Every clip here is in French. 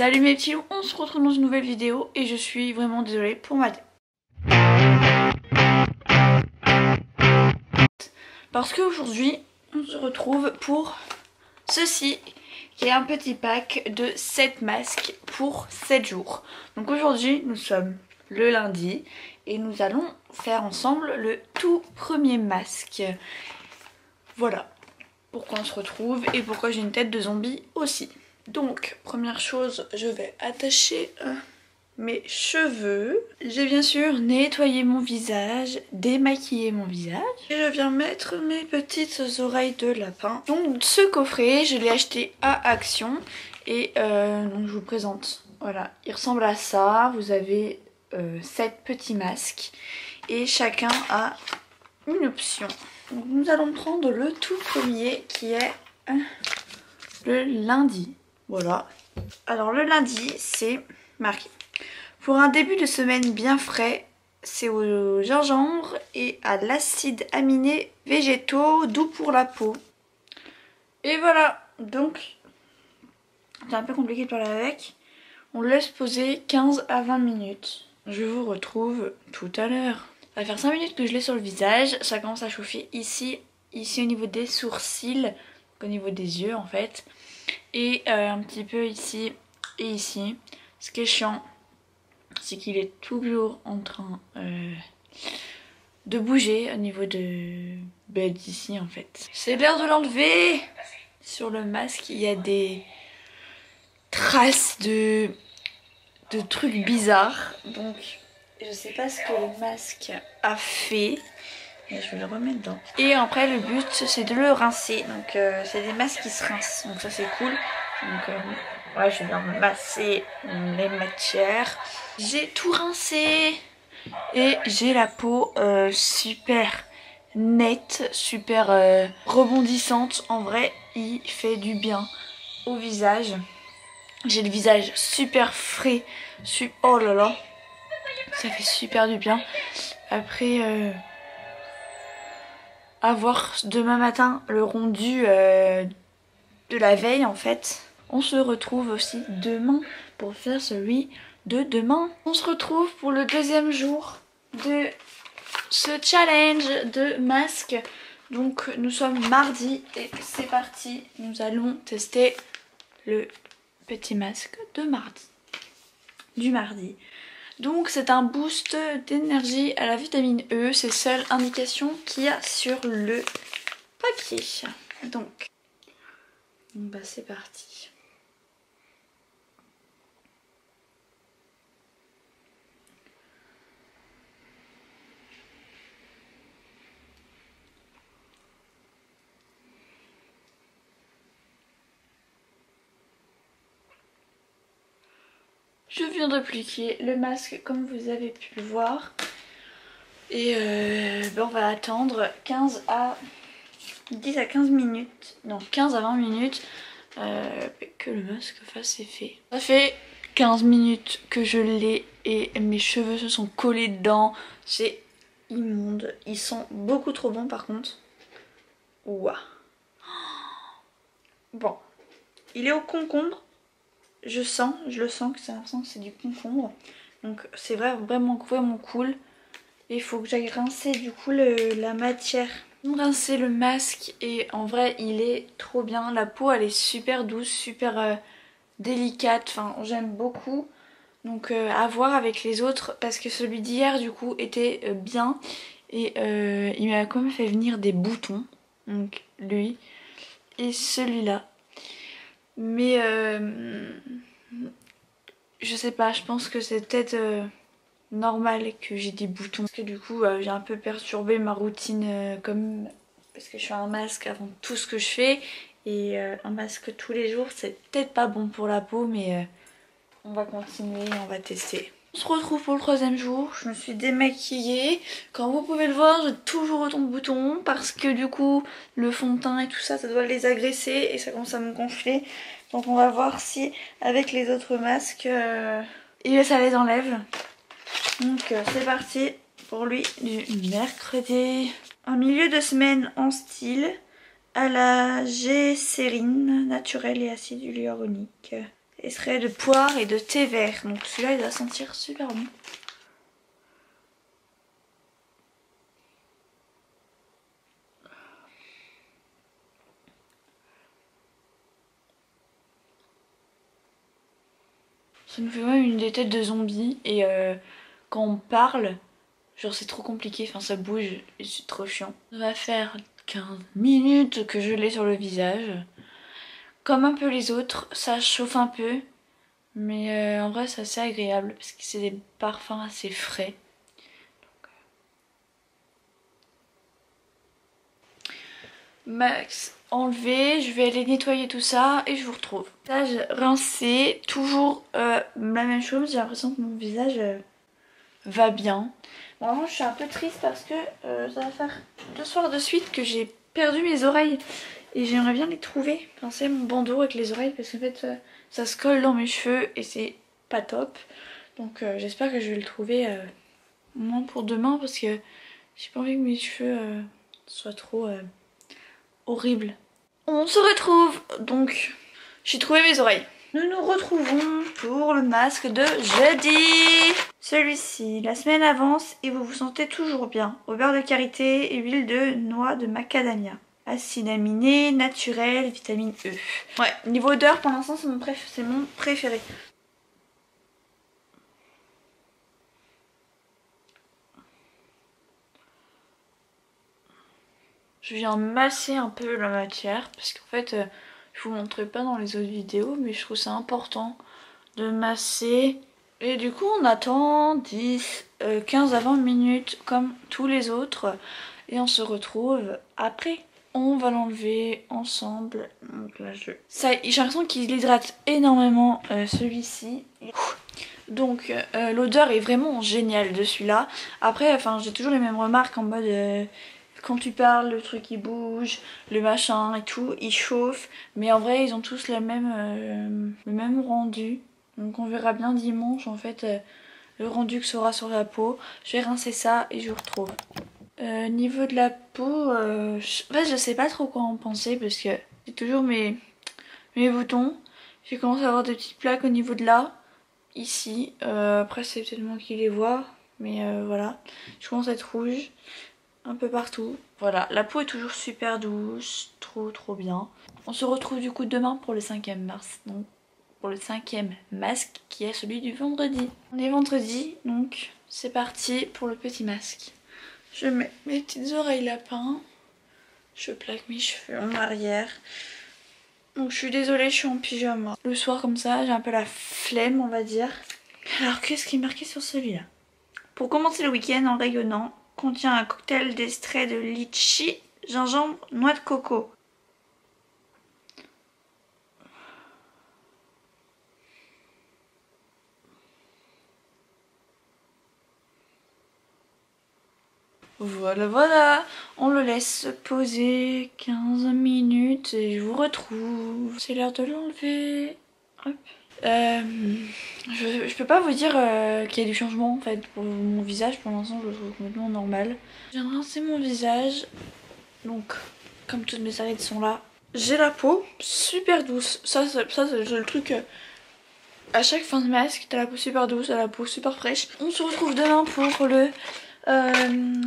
Salut mes petits loups, on se retrouve dans une nouvelle vidéo et je suis vraiment désolée pour ma tête. Parce qu'aujourd'hui, on se retrouve pour ceci, qui est un petit pack de 7 masques pour 7 jours. Donc aujourd'hui, nous sommes le lundi et nous allons faire ensemble le tout premier masque. Voilà pourquoi on se retrouve et pourquoi j'ai une tête de zombie aussi. Donc, première chose, je vais attacher mes cheveux. J'ai bien sûr nettoyé mon visage, démaquillé mon visage. Et je viens mettre mes petites oreilles de lapin. Donc, ce coffret, je l'ai acheté à Action. Et donc, je vous présente. Voilà, il ressemble à ça. Vous avez 7 petits masques. Et chacun a une option. Donc, nous allons prendre le tout premier qui est le lundi. Voilà. Alors le lundi, c'est marqué. Pour un début de semaine bien frais, c'est au gingembre et à l'acide aminé végétaux doux pour la peau. Et voilà. Donc, c'est un peu compliqué de parler avec. On laisse poser 15 à 20 minutes. Je vous retrouve tout à l'heure. Ça va faire 5 minutes que je l'ai sur le visage. Ça commence à chauffer ici au niveau des sourcils, au niveau des yeux en fait. Et un petit peu ici et ici. Ce qui est chiant, c'est qu'il est toujours en train de bouger au niveau de d'ici en fait. C'est l'heure de l'enlever. Sur le masque, il y a des traces de trucs bizarres. Donc, je sais pas ce que le masque a fait. Mais je vais le remettre dedans. Et après le but c'est de le rincer. Donc c'est des masques qui se rincent. Donc ça c'est cool. Donc ouais, je viens de masser les matières. J'ai tout rincé. Et j'ai la peau super nette, super rebondissante. En vrai il fait du bien au visage. J'ai le visage super frais. Oh là là. Ça fait super du bien. Après à voir demain matin le rendu de la veille en fait. On se retrouve aussi demain pour faire celui de demain. On se retrouve pour le deuxième jour de ce challenge de masque. Donc nous sommes mardi et c'est parti. Nous allons tester le petit masque de mardi. Du mardi. Donc c'est un boost d'énergie à la vitamine E, c'est seule indication qu'il y a sur le papier. Donc bah c'est parti. Je viens d'appliquer le masque comme vous avez pu le voir. Et on va attendre 10 à 15 minutes, non 15 à 20 minutes que le masque fasse effet. Ça fait 15 minutes que je l'ai et mes cheveux se sont collés dedans. C'est immonde. Ils sont beaucoup trop bons par contre. Ouah. Bon. Il est au concombre. Je le sens que c'est l'impression que c'est du concombre. Donc c'est vraiment cool. Et il faut que j'aille rincer du coup la matière. Rincer le masque et en vrai il est trop bien. La peau elle est super douce, super délicate. Enfin j'aime beaucoup. Donc à voir avec les autres parce que celui d'hier du coup était bien. Et il m'a quand même fait venir des boutons. Donc lui et celui-là. Mais je sais pas, je pense que c'est peut-être normal que j'ai des boutons. Parce que du coup j'ai un peu perturbé ma routine parce que je fais un masque avant tout ce que je fais. Et un masque tous les jours c'est peut-être pas bon pour la peau mais on va continuer, on va tester. On se retrouve pour le troisième jour, je me suis démaquillée. Comme vous pouvez le voir, j'ai toujours autant de boutons parce que du coup le fond de teint et tout ça, ça doit les agresser et ça commence à me gonfler. Donc on va voir si avec les autres masques, ça les enlève. Donc c'est parti pour lui du mercredi. Un milieu de semaine en style à la glycérine naturelle et acide hyaluronique. extrait de poire et de thé vert. Donc celui-là il va sentir super bon. Ça nous fait même une des têtes de zombies et quand on parle, genre c'est trop compliqué, enfin ça bouge et c'est trop chiant. Ça va faire 15 minutes que je l'ai sur le visage. Comme un peu les autres, ça chauffe un peu, mais en vrai c'est assez agréable parce que c'est des parfums assez frais. Max enlevé, je vais aller nettoyer tout ça et je vous retrouve. Visage rincé, toujours la même chose, j'ai l'impression que mon visage va bien. Bon, je suis un peu triste parce que ça va faire 2 soirs de suite que j'ai perdu mes oreilles et j'aimerais bien les trouver. Enfin, c'est mon bandeau avec les oreilles parce qu'en fait ça se colle dans mes cheveux et c'est pas top. Donc j'espère que je vais le trouver au moins pour demain parce que j'ai pas envie que mes cheveux soient trop horribles. On se retrouve donc, j'ai trouvé mes oreilles. Nous nous retrouvons pour le masque de jeudi. Celui-ci, la semaine avance et vous vous sentez toujours bien. Au beurre de karité et huile de noix de macadamia. Acide aminé, naturel, vitamine E. Ouais, niveau odeur pour l'instant c'est mon préféré. Je viens masser un peu la matière parce qu'en fait je vous montrerai pas dans les autres vidéos mais je trouve ça important de masser. Et du coup on attend 10, 15 à 20 minutes comme tous les autres et on se retrouve après. On va l'enlever ensemble. Donc là j'ai l'impression qu'il hydrate énormément celui-ci. Donc l'odeur est vraiment géniale de celui-là. Après enfin j'ai toujours les mêmes remarques en mode quand tu parles, le truc il bouge, le machin et tout, il chauffe. Mais en vrai, ils ont tous le même rendu. Donc on verra bien dimanche en fait le rendu que sera sur la peau. Je vais rincer ça et je vous retrouve. Niveau de la peau, en fait je sais pas trop quoi en penser parce que j'ai toujours mes boutons. J'ai commencé à avoir des petites plaques au niveau de là, ici. Après c'est peut-être moi qui les vois, mais voilà. Je commence à être rouge. Un peu partout. Voilà, la peau est toujours super douce, trop bien. On se retrouve du coup demain pour le 5e mars, donc pour le 5e masque qui est celui du vendredi. On est vendredi, donc c'est parti pour le petit masque. Je mets mes petites oreilles lapin, je plaque mes cheveux en arrière. Donc je suis désolée, je suis en pyjama. Le soir comme ça, j'ai un peu la flemme on va dire. Alors qu'est-ce qui est marqué sur celui-là? Pour commencer le week-end en rayonnant, contient un cocktail d'extrait de litchi, gingembre, noix de coco. Voilà, on le laisse poser 15 minutes et je vous retrouve. C'est l'heure de l'enlever. Hop. Je peux pas vous dire qu'il y a du changement en fait pour mon visage, pour l'instant je le trouve complètement normal. Je viens de rincer mon visage, donc comme toutes mes arêtes sont là. J'ai la peau super douce, ça c'est le truc à chaque fin de masque, t'as la peau super douce, t'as la peau super fraîche. On se retrouve demain pour le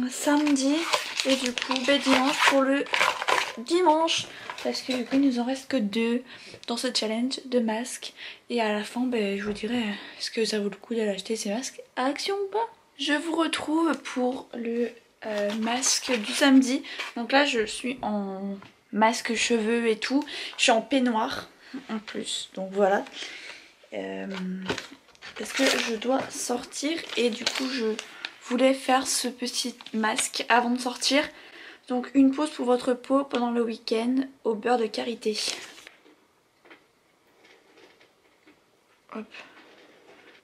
samedi et du coup dimanche pour le dimanche. Parce que du coup il nous en reste que 2 dans ce challenge de masques. Et à la fin je vous dirai est-ce que ça vaut le coup d'aller acheter ces masques à Action ou pas. Je vous retrouve pour le masque du samedi. Donc là je suis en masque cheveux et tout. Je suis en peignoir en plus. Donc voilà. Parce que je dois sortir et du coup je voulais faire ce petit masque avant de sortir. Donc une pause pour votre peau pendant le week-end au beurre de karité. Hop.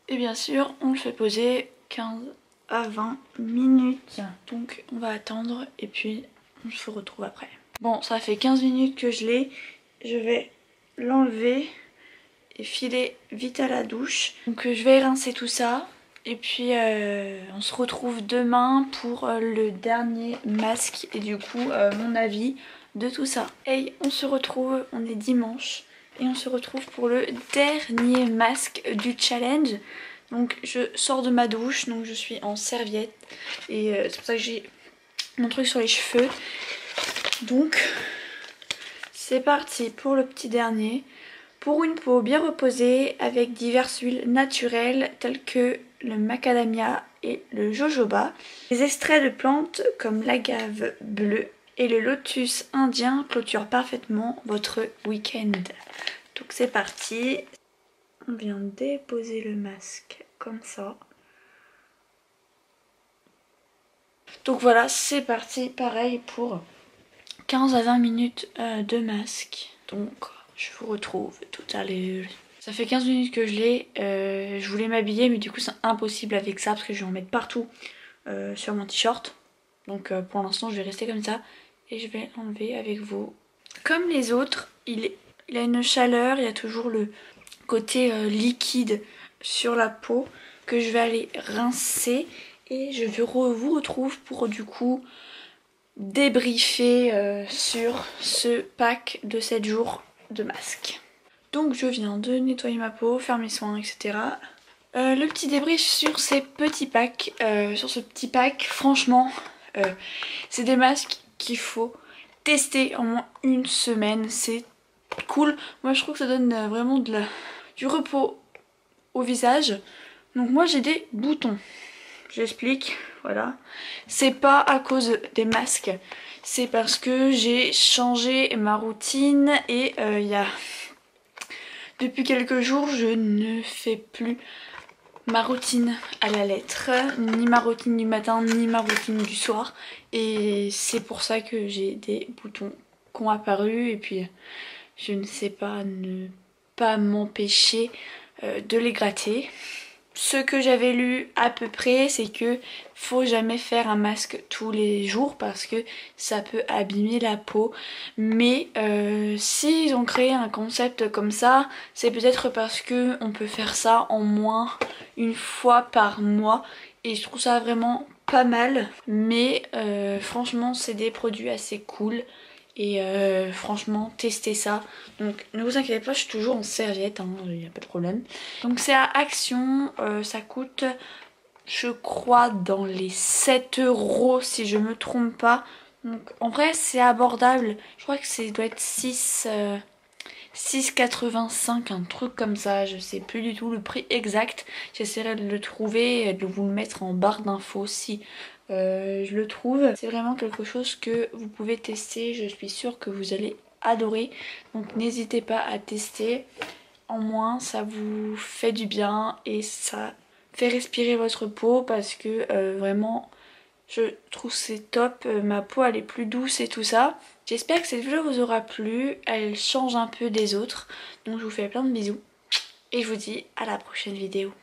Et bien sûr on le fait poser 15 à 20 minutes. Donc on va attendre et puis on se retrouve après. Bon ça fait 15 minutes que je l'ai. Je vais l'enlever et filer vite à la douche. Donc je vais rincer tout ça. Et puis on se retrouve demain pour le dernier masque et du coup mon avis de tout ça. Hey, on se retrouve, on est dimanche et on se retrouve pour le dernier masque du challenge. Donc je sors de ma douche, donc je suis en serviette et c'est pour ça que j'ai mon truc sur les cheveux. Donc c'est parti pour le petit dernier. Pour une peau bien reposée avec diverses huiles naturelles telles que le macadamia et le jojoba. Les extraits de plantes comme l'agave bleue et le lotus indien clôturent parfaitement votre week-end. Donc c'est parti. On vient déposer le masque comme ça. Donc voilà, c'est parti. Pareil pour 15 à 20 minutes de masque. Donc je vous retrouve tout à l'heure. Ça fait 15 minutes que je l'ai. Je voulais m'habiller mais du coup c'est impossible avec ça parce que je vais en mettre partout sur mon t-shirt. Donc pour l'instant je vais rester comme ça et je vais l'enlever avec vous. Comme les autres, il a une chaleur, il y a toujours le côté liquide sur la peau que je vais aller rincer et je vous retrouve pour du coup débriefer sur ce pack de 7 jours de masque. Donc je viens de nettoyer ma peau, faire mes soins, etc. Le petit débrief sur ces petits packs, sur ce petit pack, franchement, c'est des masques qu'il faut tester en moins une semaine, c'est cool. Moi je trouve que ça donne vraiment du repos au visage. Donc moi j'ai des boutons, j'explique, voilà. C'est pas à cause des masques, c'est parce que j'ai changé ma routine et depuis quelques jours je ne fais plus ma routine à la lettre, ni ma routine du matin ni ma routine du soir, et c'est pour ça que j'ai des boutons qui ont apparu et puis je ne sais pas ne pas m'empêcher de les gratter. Ce que j'avais lu à peu près, c'est que faut jamais faire un masque tous les jours parce que ça peut abîmer la peau. Mais s'ils ont créé un concept comme ça, c'est peut-être parce que on peut faire ça en moins une fois par mois. Et je trouve ça vraiment pas mal. Mais franchement, c'est des produits assez cool. Et franchement, testez ça. Donc ne vous inquiétez pas, je suis toujours en serviette, il n'y a pas de problème. Donc c'est à Action, ça coûte, je crois, dans les 7 € si je me trompe pas. Donc en vrai c'est abordable, je crois que ça doit être 6,85, un truc comme ça, je sais plus du tout le prix exact. J'essaierai de le trouver et de vous le mettre en barre d'infos si je le trouve. C'est vraiment quelque chose que vous pouvez tester, je suis sûre que vous allez adorer. Donc n'hésitez pas à tester, en moins ça vous fait du bien et ça fait respirer votre peau parce que vraiment je trouve c'est top. Ma peau elle est plus douce et tout ça. J'espère que cette vidéo vous aura plu, elle change un peu des autres. Donc je vous fais plein de bisous et je vous dis à la prochaine vidéo.